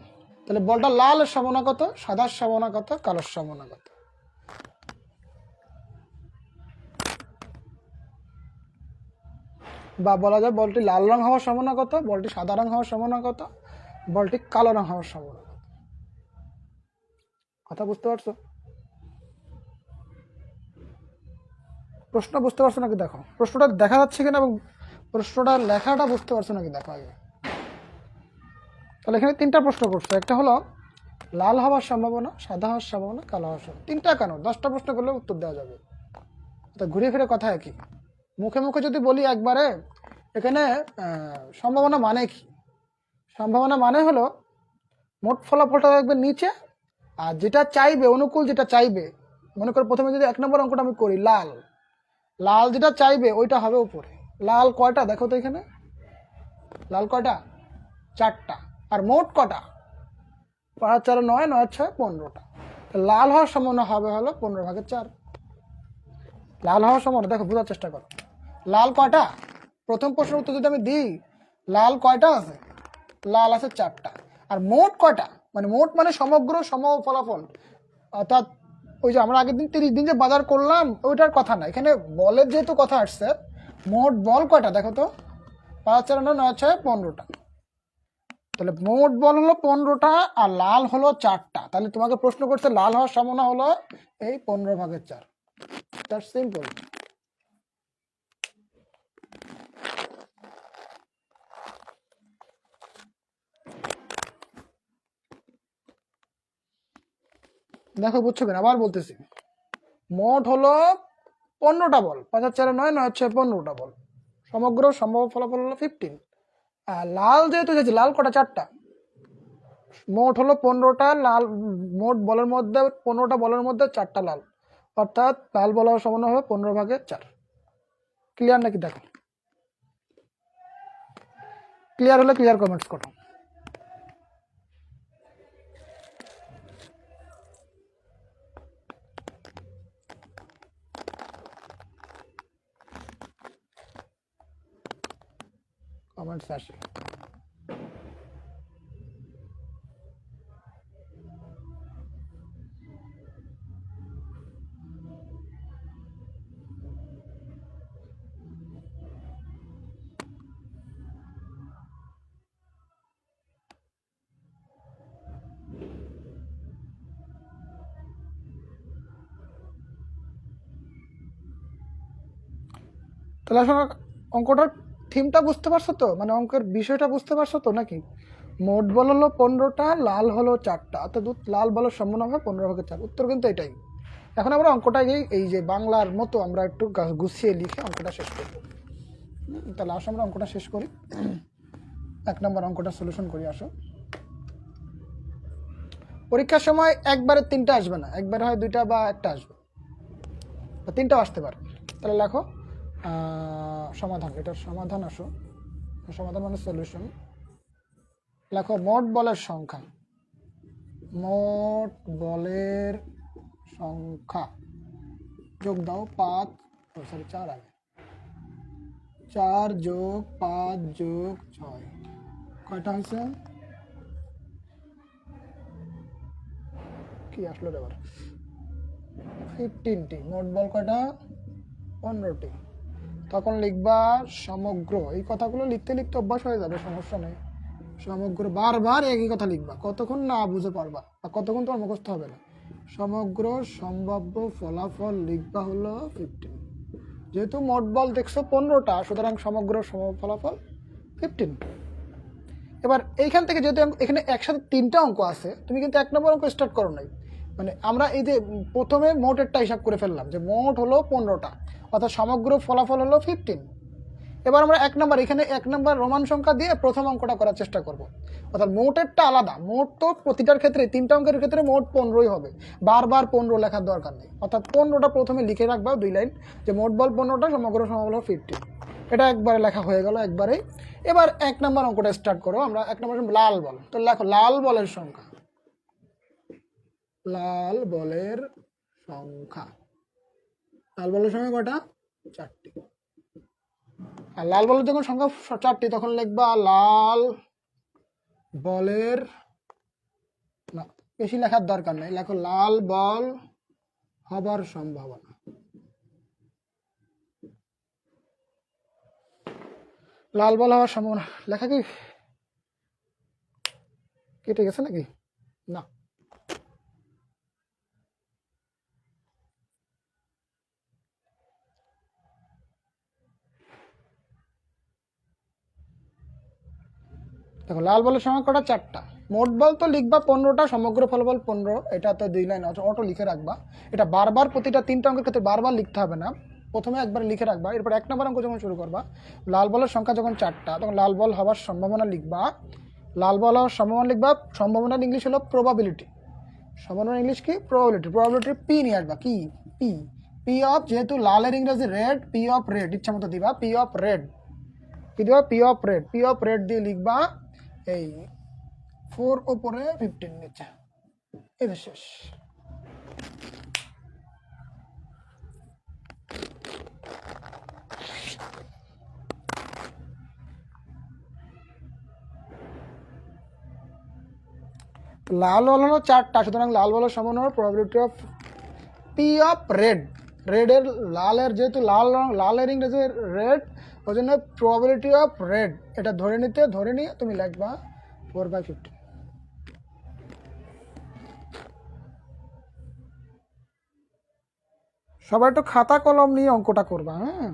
তাহলে বলটা লালের সম্ভাবনা কত, সাদার সম্ভাবনা কত, কালোর সম্ভাবনা কত? বা বলা যায় বলটি লাল রং হওয়ার সম্ভাবনা কত, বলটি সাদা রং হওয়ার সম্ভাবনা কত, বলটি কালো রং হওয়ার সম্ভাবনা কত? কথা বুঝতে পারছো? প্রশ্ন বুঝতে পারছো নাকি দেখো, প্রশ্নটা দেখা যাচ্ছে কিনা এবং প্রশ্নটা লেখাটা বুঝতে পারছো নাকি দেখো আগে। তাহলে এখানে 3টা প্রশ্ন করছো, একটা হলো লাল হওয়ার সম্ভাবনা, সাদা হওয়ার সম্ভাবনা, কালো হওয়ার সম্ভাবনা। 3টা কেন, 10টা প্রশ্ন করলে উত্তর দেওয়া যাবে। তো ঘুরে ফিরে কথা একই। মুখে মুখে যদি বলি একবারে, এখানে সম্ভাবনা মানে কি? সম্ভাবনা মানে হলো মোট ফলাফলটা দেখবে নিচে, আর যেটা চাইবে অনুকূল, যেটা চাইবে, মনে করো প্রথমে যদি 1 নম্বর অঙ্কটা আমি করি, লাল যেটা চাইবে ওইটা হবে উপরে। লাল কয়টা দেখো তো এখানে, লাল কয়টা? 4টা। আর মোট কটা? 5 4 9 9 6 15টা। লাল হওয়ার সম্ভাবনা হবে হলো 15/4। লাল হওয়ার সম্ভাবনা দেখো, বোঝার চেষ্টা করো। লাল কয়টা? প্রথম প্রশ্নের উত্তর যদি আমি দিই, লাল কয়টা আছে? লাল আছে 4টা। আর মোট কয়টা, মানে মোট মানে সমগ্র ফলাফল, অর্থাৎ ওই যে আমরা আগের দিন 30 দিন যে বাজার করলাম ওইটার কথা না, এখানে বলের যেহেতু কথা আসছে, মোট বল কয়টা দেখো তো, 5 4 9 9 6 15টা। তাহলে মোট বল হলো 15টা আর লাল হলো 4টা। তাহলে তোমাকে প্রশ্ন করছে লাল হওয়ার সম্ভাবনা হলো এই 15/4। That's simple. দেখো বুঝছো কিনা, আবার বলতেছি, মোট হলো 15টা বল, 5 4 9 9 6 15টা বল, সমগ্র সম্ভাব্য ফলাফল হলো 15। আর লাল যেহেতু যাচ্ছে, লাল কটা? 4টা। মোট হলো 15টা লাল, মোট বলের মধ্যে 15টা বলের মধ্যে 4টা লাল, অর্থাৎ লাল বল হওয়ার সম্ভাবনা হবে 15/4। ক্লিয়ার নাকি দেখো? ক্লিয়ার হলে ক্লিয়ার কমেন্টস করো। কমেন্টস আসে। তাহলে আসলে অঙ্কটার থিমটা বুঝতে পারছো তো, মানে অঙ্কের বিষয়টা বুঝতে পারছো তো নাকি? মোট বল হলো 15টা, লাল হলো 4টা, অর্থাৎ লাল বলের সম্ভাবনা হবে 15/4। উত্তর কিন্তু এটাই। এখন আমরা অঙ্কটা এই যে বাংলার মতো আমরা একটু গুছিয়ে লিখে অঙ্কটা শেষ করব। তাহলে আসো আমরা অঙ্কটা শেষ করি। 1 নম্বর অঙ্কটা সলিউশন করি। আসো, পরীক্ষার সময় একবারে 3টা আসবে না, একবারে হয় 2টা বা 1টা আসবে, বা 3টাও আসতে পারে। তাহলে লেখো সমাধান, এটার সমাধান। আসো, সমাধান মানে সলিউশন। লেখো মোট বলের সংখ্যা, মোট বলের সংখ্যা যোগ দাও 5, সরি 4 আগে, 4 যোগ 5 যোগ 6 কয়টা হয়েছে? কি আসলো এবার? 15টি। মোট বল কয়টা? 15টি। তখন লিখবা সমগ্র। এই কথাগুলো লিখতে লিখতে অভ্যাস হয়ে যাবে, সমস্যা নেই। সমগ্র বারবার একই কথা লিখবা, কতক্ষণ না বুঝে পারবা বা কতক্ষণ তোমার মুখস্থ হবে না। সমগ্র সম্ভাব্য ফলাফল লিখবা হলো 15। যেহেতু মোট বল দেখছো 15টা, সুতরাং সমগ্র ফলাফল 15। এবার এইখান থেকে যেহেতু এখানে একসাথে 3টা অঙ্ক আছে, তুমি কিন্তু 1 নম্বর অঙ্ক স্টার্ট করো নাই। মানে আমরা এই যে প্রথমে মোটেরটা হিসাব করে ফেললাম যে মোট হলো 15টা, অর্থাৎ সমগ্র ফলাফল হলো 15। এবার আমরা 1 নম্বর, এখানে 1 নম্বর রোমান সংখ্যা দিয়ে প্রথম অঙ্কটা করার চেষ্টা করব। অর্থাৎ মোটেরটা আলাদা, মোট তো প্রতিটার ক্ষেত্রে 3টা অঙ্কের ক্ষেত্রে মোট 15ই হবে, বারবার 15 লেখার দরকার নেই। অর্থাৎ 15টা প্রথমে লিখে রাখবা 2 লাইন, যে মোট বল 15টা, সমগ্র ফলাফল 15। এটা একবারে লেখা হয়ে গেল একবারে। এবার 1 নম্বর অঙ্কটা স্টার্ট করো। আমরা 1 নম্বর লাল বল, তো লেখো লাল বলের সংখ্যা, লাল বলের সংখ্যা। লাল বলের সংখ্যা কয়টা? 4টি। আর লাল বলের যখন সংখ্যা 4টি, তখন লিখবা লাল বলের, না বেশি লেখার দরকার নেই, লেখো লাল বল হবার সম্ভাবনা। লাল বল হওয়ার সম্ভাবনা লেখা কি কেটে গেছে নাকি? না, দেখো লাল বলের সংখ্যা কটা? 4টা। মোট বল তো লিখবা 15টা, সমগ্র ফলাফল 15। এটা তো 2 লাইন অটো লিখে রাখবা। এটা বারবার প্রতিটা 3টা অঙ্কের ক্ষেত্রে বারবার লিখতে হবে না, প্রথমে একবার লিখে রাখবা। এরপর 1 নম্বর অঙ্ক যখন শুরু করবা, লাল বলের সংখ্যা যখন 4টা, তখন লাল বল হওয়ার সম্ভাবনা লিখবা। লাল বল হওয়ার সম্ভাবনা লিখবা, সম্ভাবনার ইংলিশ হলো প্রবাবিলিটি। সম্ভাবনার ইংলিশ কি? প্রবাবিলিটি। প্রবাবিলিটি পি নিয়ে আসবা। কি? পি। পি অফ, যেহেতু লালের ইংরেজি রেড, পি অফ রেড ইচ্ছা মতো দিবা, পি অফ রেড। কি দিবা? P of red. P of red দিয়ে লিখবা এই 4 উপরে 15 নিচে, এটা শেষ। লাল বল হলো 4টা, সুতরাং লাল বলের সমান হবে probability of P of red. রেডের, লালের, যেহেতু লাল রং, লালের ইংরেজি রেড, ওই জন্য প্রবাবিলিটি অফ রেড এটা ধরে নিয়ে তুমি লিখবা 4/15। সবাই একটু খাতা কলম নিয়ে অঙ্কটা করবা। হ্যাঁ,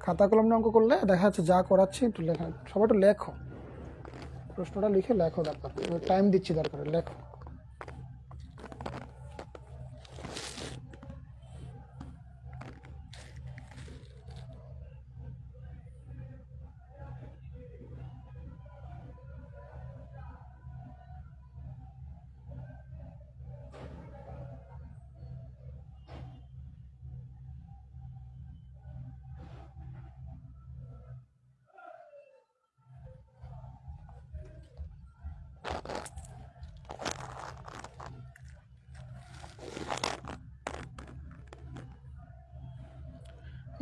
খাতা কলম নিয়ে অঙ্ক করলে দেখা যাচ্ছে যা করাচ্ছি একটু লেখা, সবাই একটু লেখো, প্রশ্নটা লিখে লেখো, দরকার টাইম দিচ্ছি, দরকার লেখো।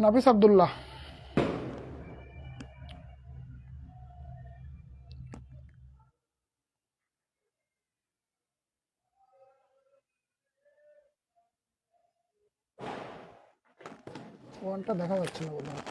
নাফিস আব্দুল্লাহ। ওয়ানটা দেখা যাচ্ছে না বোধ হয়।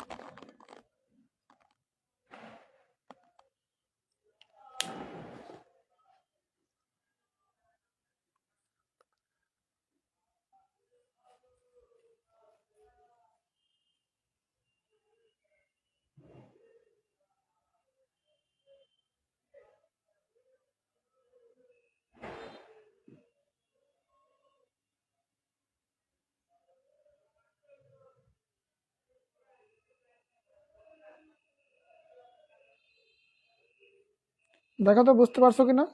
দেখো তো বুঝতে পারছো কিনা।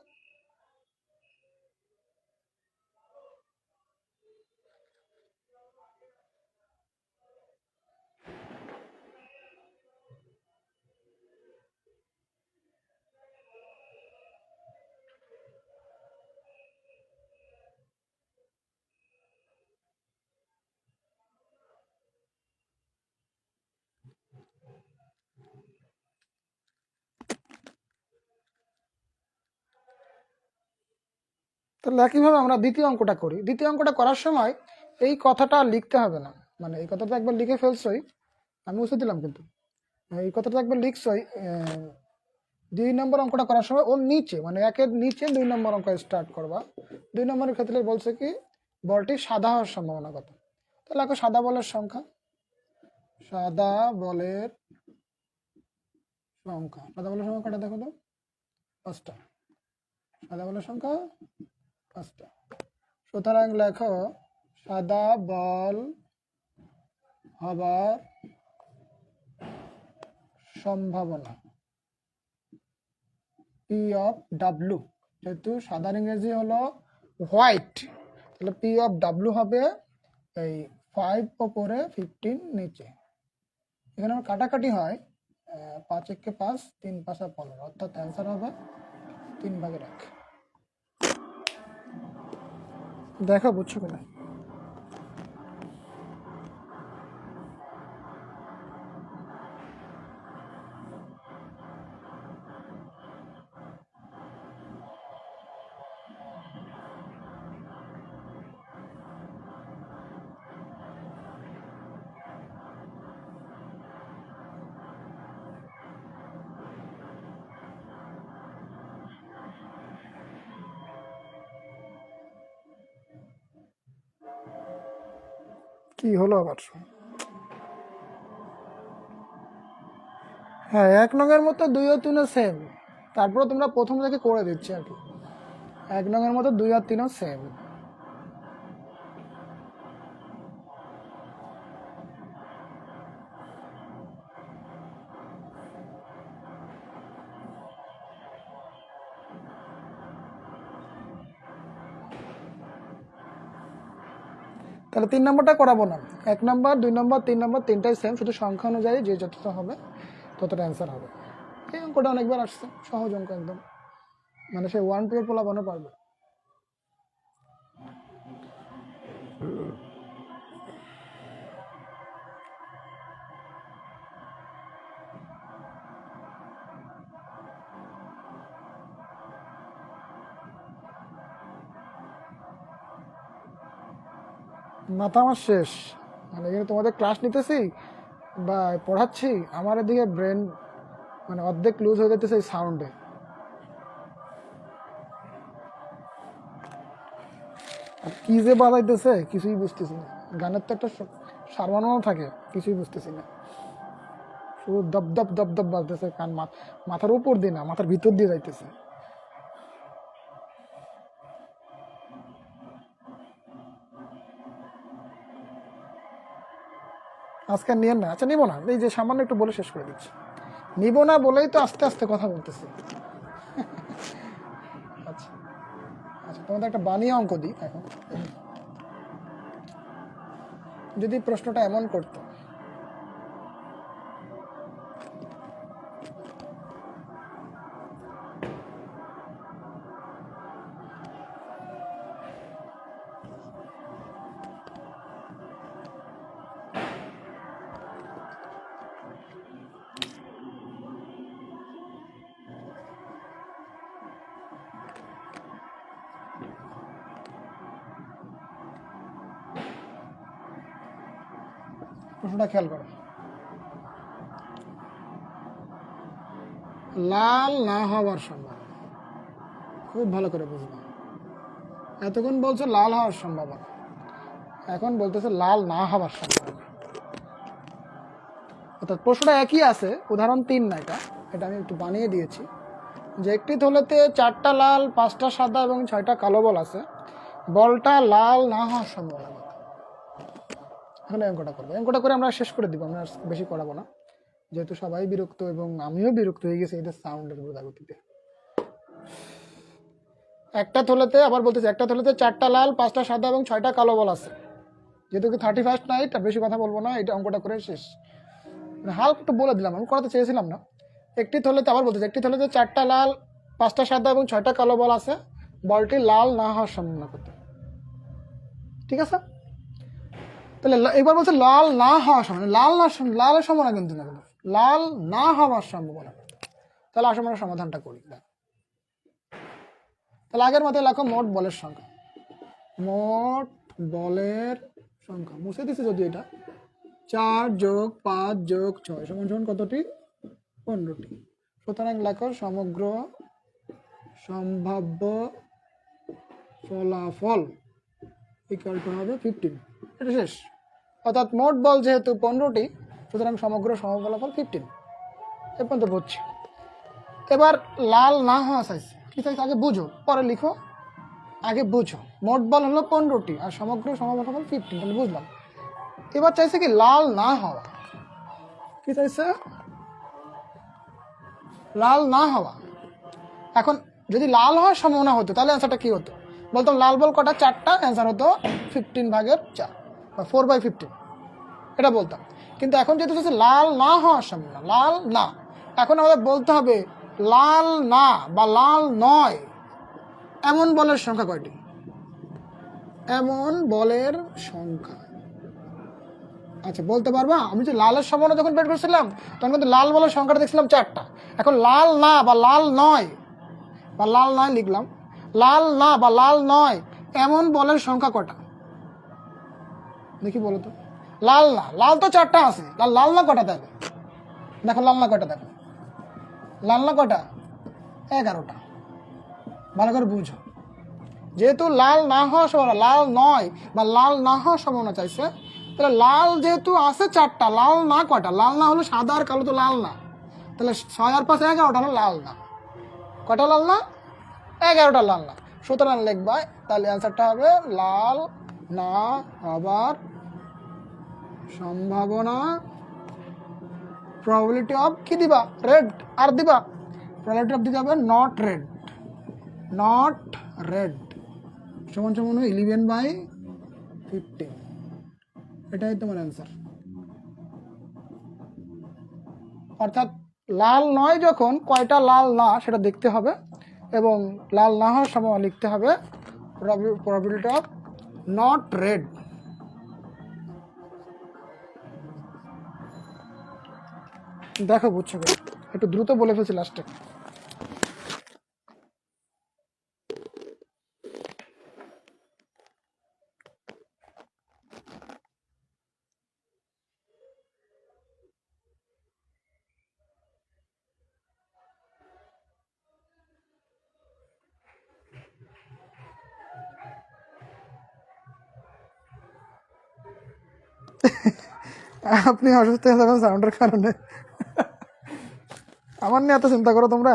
তাহলে একইভাবে আমরা দ্বিতীয় অঙ্কটা করি। দ্বিতীয় অঙ্কটা করার সময় এই কথাটা আর লিখতে হবে না, মানে এই কথাটা একবার লিখে ফেলছই, আমি মুছে দিলাম কিন্তু এই কথাটা একবার লিখছই। 2 নম্বর অঙ্কটা করার সময় ওর নিচে, মানে একের নিচে 2 নম্বর অঙ্ক স্টার্ট করবা। 2 নম্বরের ক্ষেত্রে বলছে কি বলটি সাদা হওয়ার সম্ভাবনা কত। তাহলে এখন সাদা বলের সংখ্যা, সাদা বলের সংখ্যা, সাদা বলের সংখ্যাটা দেখো তো 5টা। সাদা বলের সংখ্যা 5টা। সুতরাং লেখো সাদা বল হবার সম্ভাবনা পি অফ ডাব্লু, যেহেতু সাদার ইংরেজি হলো হোয়াইট, তাহলে পি অফ ডাব্লু হবে এই 5 ওপরে 15 নিচে। এখানে আমার কাটাকাটি হয়, 5 একে 5, 3 5 15, অর্থাৎ অ্যান্সার হবে 3/1। দেখো বুঝছো কিনা। কি হলো আবার। হ্যাঁ, 1 নংয়ের মতো 2 ও 3 সেম, তারপরে তোমরা প্রথম থেকে করে দিচ্ছি আর কি। 1 নংয়ের মতো 2 আর 3 সেম। তাহলে 3 নম্বরটা করাবো না। 1 নম্বর 2 নম্বর 3 নম্বর তিনটাই সেম, শুধু সংখ্যা অনুযায়ী যে যতটা হবে ততটা অ্যান্সার হবে। এই অঙ্কটা অনেকবার আসছে, সহজ অঙ্ক একদম, মানে সে 1 2 এর পোলাপানও পারবে। মাথা আমার শেষ, মানে এখানে তোমাদের ক্লাস নিতেছি বা পড়াচ্ছি, আমার এদিকে ব্রেন মানে অর্ধেক লুজ হয়ে যেতেছে এই সাউন্ডে। আর কি যে বাজাইতেছে কিছুই বুঝতেছি না, গানের তো একটা সারমানো থাকে, কিছুই বুঝতেছি না, শুধু দপ দপ দপ দপ বাজতেছে, কান মাথার উপর দিয়ে না, মাথার ভিতর দিয়ে যাইতেছে। আজকে আর নিয়েন না, আচ্ছা নিবো না, এই যে সামান্য একটু বলে শেষ করে দিচ্ছি। নিবো না বলেই তো আস্তে আস্তে কথা বলতেছি। আচ্ছা আচ্ছা, তোমাদের একটা বানিয়ে অঙ্ক দিই এখন। যদি প্রশ্নটা এমন করতো, প্রশ্নটা খেয়াল করো, লাল না হওয়ার সম্ভাবনা, খুব ভালো করে বুঝবা। এতক্ষণ বলছে লাল হওয়ার সম্ভাবনা, এখন বলতেছে লাল না হওয়ার সম্ভাবনা। অর্থাৎ প্রশ্নটা একই আছে, উদাহরণ 3 না, এটা এটা আমি একটু বানিয়ে দিয়েছি, যে একটি থলেতে 4টা লাল 5টা সাদা এবং 6টা কালো বল আছে, বলটা লাল না হওয়ার সম্ভাবনা কত। এখন অঙ্কটা করবো, অঙ্কটা করে আমরা শেষ করে দিব, আমরা আর বেশি করাবো না, যেহেতু সবাই বিরক্ত এবং আমিও বিরক্ত হয়ে গেছি এদের সাউন্ডের গতিতে। একটা থলেতে, আবার বলতেছি, একটা থলেতে 4টা লাল, 5টা সাদা এবং 6টা কালো বল আছে। যেহেতু কি 31st নাইট, বেশি কথা বলবো না, এটা অঙ্কটা করে শেষ। হালকা একটু বলে দিলাম, আমি করাতে চেয়েছিলাম না। একটি থলেতে, আবার বলতেছি, একটি থলেতে 4টা লাল, 5টা সাদা এবং 6টা কালো বল আছে। বলটি লাল না হওয়ার সম্ভাবনা কত? ঠিক আছে, তাহলে এবার বলছে লাল না হওয়ার সম্ভাবনা, লালের সম্ভাবনা কিন্তু না, লাল না হওয়ার সম্ভাবনা। তাহলে আসলে আমরা সমাধানটা করি। তাহলে আগের মতো লেখো মোট বলের সংখ্যা। মোট বলের সংখ্যা মুছে দিচ্ছে যদি, এটা 4 + 5 + 6 সমান কতটি? 15টি। সুতরাং লেখো সমগ্র সম্ভাব্য ফলাফল ইকুয়াল টু হবে 15। এটা শেষ। অর্থাৎ মোট বল যেহেতু 15টি, সুতরাং সমগ্র সম্ভাব্য ফলাফল 15। এ পর্যন্ত বুঝছি। এবার লাল না হওয়া চাইছে, কি চাইছে আগে বুঝো, পরে লিখো। আগে বুঝো, মোট বল হলো 15টি আর সমগ্র সম্ভাব্য ফলাফল 15, তাহলে বুঝলাম। এবার চাইছে কি লাল না হওয়া, কি চাইছে? লাল না হওয়া। এখন যদি লাল হওয়ার সম্ভাবনা হতো তাহলে অ্যান্সারটা কি হতো? বলতাম লাল বল কটা? 4টা, অ্যান্সার হতো 15/4 বা 4/15, এটা বলতাম। কিন্তু এখন যেহেতু চাইছে লাল না হওয়ার সম্ভাবনা, লাল না, এখন আমাদের বলতে হবে লাল না বা লাল নয় এমন বলের সংখ্যা কয়টি? এমন বলের সংখ্যা। আচ্ছা, বলতে পারবা? আমি যে লালের সম্ভাবনা যখন বের করছিলাম তখন কিন্তু লাল বলের সংখ্যাটা দেখছিলাম 4টা। এখন লাল না বা লাল নয়, বা লাল নয় লিখলাম, লাল না বা লাল নয় এমন বলের সংখ্যা কটা? দেখি বলো তো। লাল না, লাল তো 4টা আছে, লাল না কটা? দেখো দেখো লাল না কটা, দেখো লাল না কটা? 11টা। ভালো করে বুঝো, যেহেতু লাল না হওয়ার সম্ভাবনা, লাল নয় বা লাল না হওয়ার সম্ভাবনা চাইছে, তাহলে লাল যেহেতু আছে 4টা, লাল না কটা? লাল না হলো সাদা আর কালো, তো লাল না। তাহলে 6 আর 5 11টা হলো লাল না। কটা লাল না? 11টা লাল না। সুতরাং লিখবা, তাহলে অ্যান্সারটা হবে লাল না হবার সম্ভাবনা, প্রবাবিলিটি অফ, কি দিবা? রেড। আর দিবা প্রবাবিলিটি অফ দিতে হবে নট রেড। নট রেড সমান 11/15। এটাই তোমার অ্যান্সার। অর্থাৎ লাল নয় যখন, কয়টা লাল না সেটা দেখতে হবে, এবং লাল না হওয়ার সম্ভাবনা লিখতে হবে প্রবাবিলিটি অফ নট রেড। দেখো বুঝছো, একটু দ্রুত বলে ফেলছি লাস্টে। আপনি অসুস্থ হয়ে যাবেন সাউন্ডের কারণে। আমার নিয়ে এত চিন্তা করো তোমরা।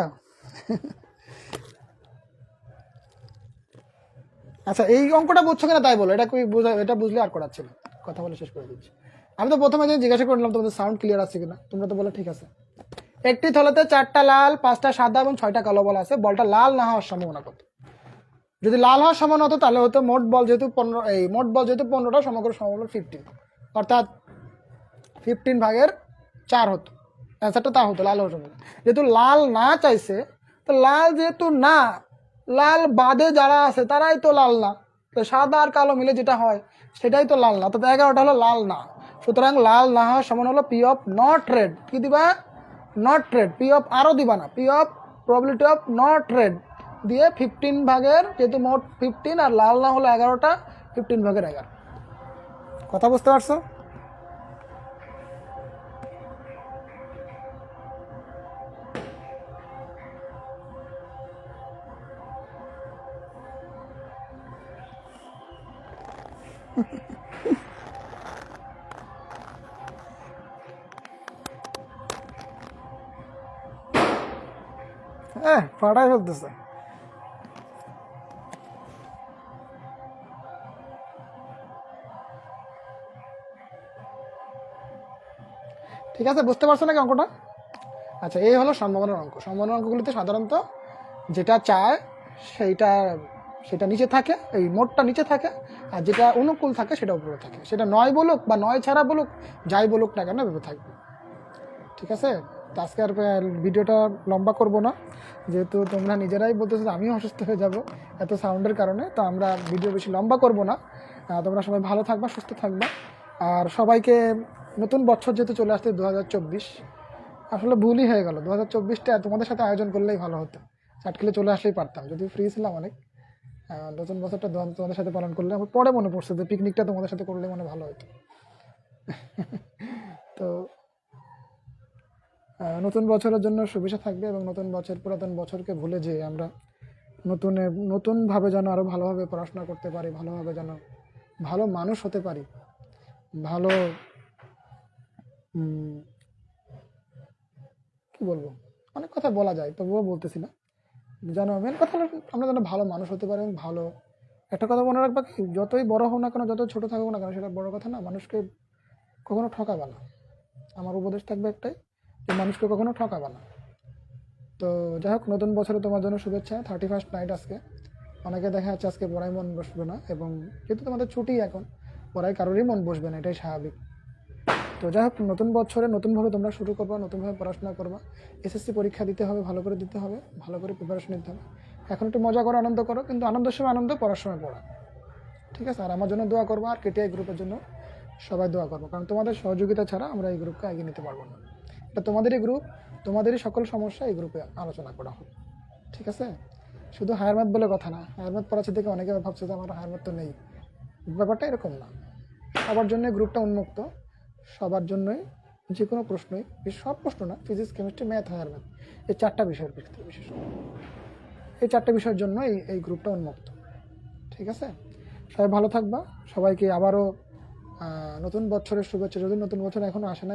আচ্ছা, এই অঙ্কটা বুঝছো কিনা তাই বলো, এটা কি এটা বুঝলে আর করাচ্ছি না, কথা বলে শেষ করে দিচ্ছি। আমি তো প্রথমে যে জিজ্ঞাসা করলাম তোমাদের সাউন্ড ক্লিয়ার আছে কিনা, তোমরা তো বলে ঠিক আছে। একটি থলেতে 4টা লাল, 5টা সাদা এবং 6টা কালো বল আছে। বলটা লাল না হওয়ার সম্ভাবনা কত? যদি লাল হওয়ার সম্ভাবনা হতো তাহলে হতো মোট বল যেহেতু 15টা, সমগ্র সম্ভাবনা 15, অর্থাৎ 15/4 হতো। অ্যান্সারটা তা হতো লাল হওয়ার সম্ভাবনা। যেহেতু লাল না চাইছে, তো লাল যেহেতু না, লাল বাদে যারা আছে তারাই তো লাল না, তো সাদা আর কালো মিলে যেটা হয় সেটাই তো লাল না। তো 11টা হলো লাল না। সুতরাং লাল না হওয়ার সমান হলো পি অফ নট রেড। কি দিবা? Not red. পি অফ আরও দিবা না, P of probability of not red দিয়ে 15 যেহেতু মোট 15 আর লাল না হলো 11টা, 15/11। কথা বুঝতে পারছো? ফাটাই ফেলতেছে। ঠিক আছে, বুঝতে পারছো নাকি অঙ্কটা? আচ্ছা, এই হলো সম্ভাবনার অঙ্ক। সম্ভাবনার অঙ্কগুলিতে সাধারণত যেটা চায় সেইটা সেটা নিচে থাকে, এই মোডটা নিচে থাকে, আর যেটা অনুকূল থাকে সেটা উপরে থাকে। সেটা নয় বলুক বা নয় ছাড়া বলুক, যাই বলুক না কেন ভেবে থাকবে। ঠিক আছে, তো আজকে আর ভিডিওটা লম্বা করব না, যেহেতু তোমরা নিজেরাই বলতেছো যে আমিও অসুস্থ হয়ে যাব এত সাউন্ডের কারণে, তো আমরা ভিডিও বেশি লম্বা করব না। তোমরা সবাই ভালো থাকবা, সুস্থ থাকবা। আর সবাইকে নতুন বছর যেহেতু চলে আসছে 2024, আসলে ভুলই হয়ে গেল, 2024টা তোমাদের সাথে আয়োজন করলেই ভালো হতো। চাটকিলে চলে আসলেই পারতাম, যদি ফ্রি ছিলাম অনেক। নতুন বছরটা তোমাদের সাথে পালন করলে আমার পরে মনে পড়ছে যে পিকনিকটা তোমাদের সাথে করলে মনে ভালো হতো। তো নতুন বছরের জন্য শুভেচ্ছা থাকবে, এবং নতুন বছর পুরাতন বছরকে ভুলে যে আমরা নতুনভাবে যেন আরও ভালোভাবে পড়াশোনা করতে পারি, ভালোভাবে যেন ভালো মানুষ হতে পারি, ভালো কি বলবো, অনেক কথা বলা যায় তবুও বলতেছি না। যেন মেন কথা হলো আমরা যেন ভালো মানুষ হতে পারি। এবং ভালো একটা কথা মনে রাখবা, কি যতই বড় হোক না কেন, যতই ছোট থাকুক না কেন, সেটা বড় কথা না, মানুষকে কখনো ঠকাবা না। আমার উপদেশ থাকবে একটাই, যে মানুষকে কখনো ঠকাবা না। তো যাই হোক, নতুন বছরে তোমার জন্য শুভেচ্ছা। 31st নাইট আজকে, অনেকে দেখা যাচ্ছে আজকে পড়ায় মন বসবে না, এবং যেহেতু তোমাদের ছুটি এখন, পড়ায় কারোরই মন বসবে না, এটাই স্বাভাবিক। তো যাই হোক, নতুন বছরে নতুনভাবে তোমরা শুরু করবা, নতুনভাবে পড়াশোনা করবা। এসএসসি পরীক্ষা দিতে হবে, ভালো করে দিতে হবে, ভালো করে প্রিপারেশন নিতে হবে। এখন একটু মজা করো, আনন্দ করো, কিন্তু আনন্দের সময় আনন্দ, পড়ার সময় পড়া। ঠিক আছে, আর আমার জন্য দোয়া করবা, আর কেটিআই গ্রুপের জন্য সবাই দোয়া করবো, কারণ তোমাদের সহযোগিতা ছাড়া আমরা এই গ্রুপকে এগিয়ে নিতে পারবো না। এটা তোমাদেরই গ্রুপ, তোমাদেরই সকল সমস্যা এই গ্রুপে আলোচনা করা হবে। ঠিক আছে, শুধু হায়ার ম্যাথ বলে কথা না। হায়ার ম্যাথ পড়াচ্ছে দেখে অনেকে ভাবছে যে আমার হায়ার ম্যাথ তো নেই, ব্যাপারটা এরকম না। সবার জন্য গ্রুপটা উন্মুক্ত, সবার জন্যই যে কোনো প্রশ্নই, সব প্রশ্ন না, physics, chemistry, math, higher math, এই 4টা বিষয়ের ক্ষেত্রে বিশেষ, এই 4টা বিষয়ের জন্য এই গ্রুপটা উন্মুক্ত। ঠিক আছে, সবাই ভালো থাকবা। সবাইকে আবারও নতুন বছরের শুভেচ্ছা। যদি নতুন বছর এখনও আসে না,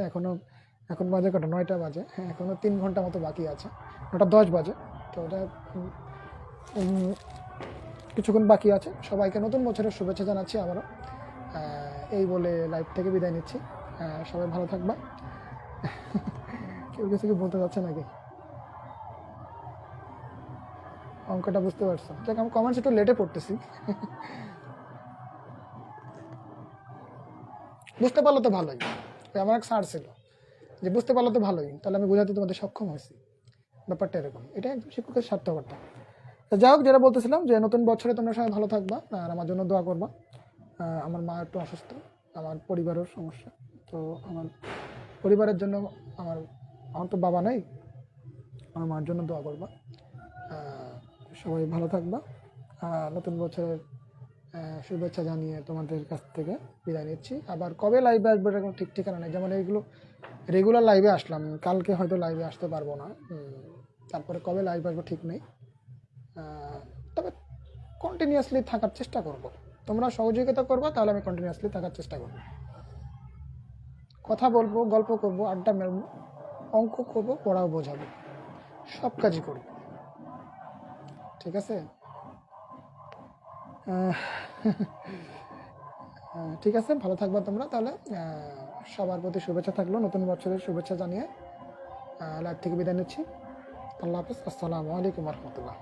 এখন বাজে কটা, 9টা বাজে, হ্যাঁ এখনও 3 ঘন্টা মতো বাকি আছে, 9টা 10 বাজে। তো ওটা কিছুক্ষণ বাকি আছে। সবাইকে নতুন বছরের শুভেচ্ছা জানাচ্ছি আবারও। এই বলে লাইভ থেকে বিদায় নিচ্ছি। সবাই ভালো থাকবা। কেউ কিছু কি বলতে যাচ্ছে নাকি? অঙ্কটা বুঝতে পারছো? দেখ, আমি কমেন্টস একটু লেটে পড়তেছি। বুঝতে পারলে তো ভালোই, আমার এক স্যার ছিল যে বুঝতে পারলে তো ভালোই, তাহলে আমি বোঝাতে তোমাদের সক্ষম হয়েছি। ব্যাপারটা এরকম, এটা একদম শিক্ষকের স্বার্থকর্তা। যাই হোক, যেটা বলতেছিলাম যে নতুন বছরে তোমরা সবাই ভালো থাকবা, আর আমার জন্য দোয়া করবা। আমার মা একটু অসুস্থ, আমার পরিবারের সমস্যা, তো আমার পরিবারের জন্য, আমার আমার তো বাবা নেই, আমার মার জন্য দোয়া করবা। সবাই ভালো থাকবা। নতুন বছরের শুভেচ্ছা জানিয়ে তোমাদের কাছ থেকে বিদায় নিচ্ছি। আবার কবে লাইভে আসবে এটা কোনো ঠিক ঠিকানা নেই। যেমন এইগুলো রেগুলার লাইভে আসলাম, কালকে হয়তো লাইভে আসতে পারবো না, তারপরে কবে লাইভ আসবো ঠিক নেই। তবে কন্টিনিউয়াসলি থাকার চেষ্টা করব। তোমরা সহযোগিতা করবো, তাহলে আমি কন্টিনিউয়াসলি থাকার চেষ্টা করব। কথা বলবো, গল্প করব, আড্ডা মেরবো, অঙ্ক করবো, পড়াও বোঝাবো, সব কাজই করব। ঠিক আছে, ঠিক আছে, ভালো থাকবা তোমরা তাহলে। সবার প্রতি শুভেচ্ছা থাকলো, নতুন বছরের শুভেচ্ছা জানিয়ে লাইভ থেকে বিদায় নিচ্ছি। আল্লাহ হাফেজ, আসসালামু আলাইকুম রহমতুল্লাহ।